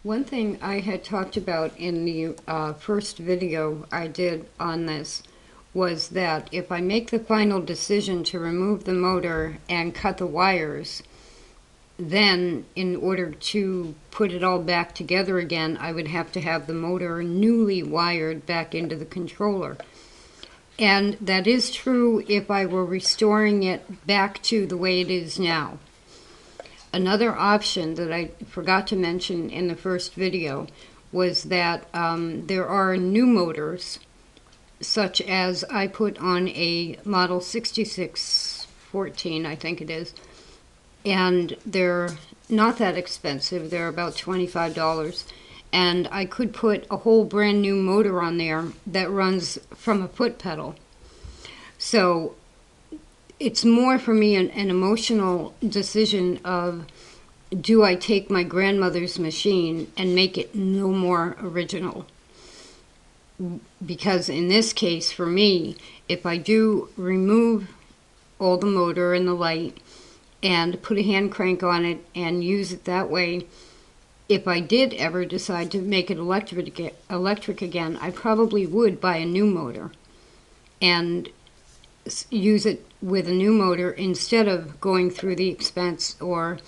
One thing I had talked about in the first video I did on this was that if I make the final decision to remove the motor and cut the wires, then in order to put it all back together again, I would have to have the motor newly wired back into the controller. And that is true if I were restoring it back to the way it is now. Another option that I forgot to mention in the first video was that there are new motors, such as I put on a model 6614, I think it is, and they're not that expensive. They're about $25, and I could put a whole brand new motor on there that runs from a foot pedal. So it's more for me an emotional decision of, do I take my grandmother's machine and make it no more original? Because in this case, for me, if I do remove all the motor and the light and put a hand crank on it and use it that way, if I did ever decide to make it electric again, I probably would buy a new motor and use it with a new motor instead of going through the expense or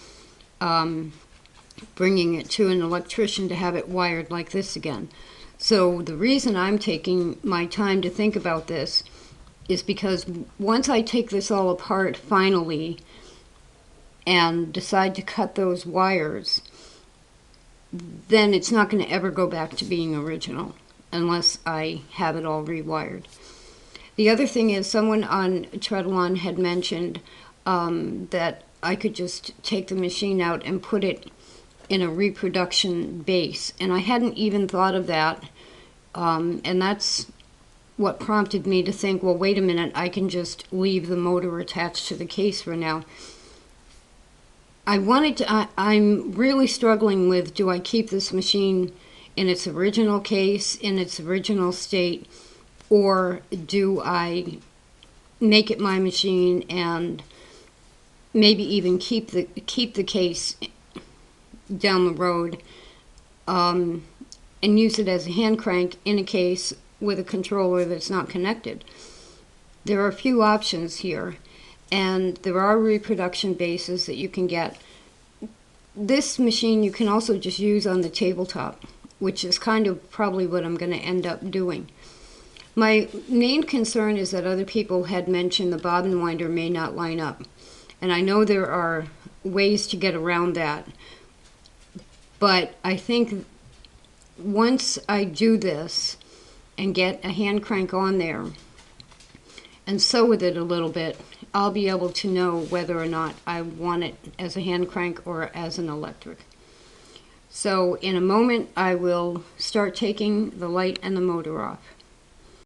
bringing it to an electrician to have it wired like this again. So the reason I'm taking my time to think about this is because once I take this all apart finally and decide to cut those wires, then it's not going to ever go back to being original unless I have it all rewired. The other thing is, someone on Treadalon had mentioned that I could just take the machine out and put it in a reproduction base, and I hadn't even thought of that, and that's what prompted me to think, well, wait a minute, I can just leave the motor attached to the case for now. I'm really struggling with, do I keep this machine in its original case, in its original state, or do I make it my machine and maybe even keep the case down the road and use it as a hand crank in a case with a controller that's not connected. There are a few options here, and there are reproduction bases that you can get. This machine you can also just use on the tabletop, which is kind of probably what I'm going to end up doing. My main concern is that other people had mentioned the bobbin winder may not line up. And I know there are ways to get around that. But I think once I do this and get a hand crank on there and sew with it a little bit, I'll be able to know whether or not I want it as a hand crank or as an electric. So in a moment I will start taking the light and the motor off.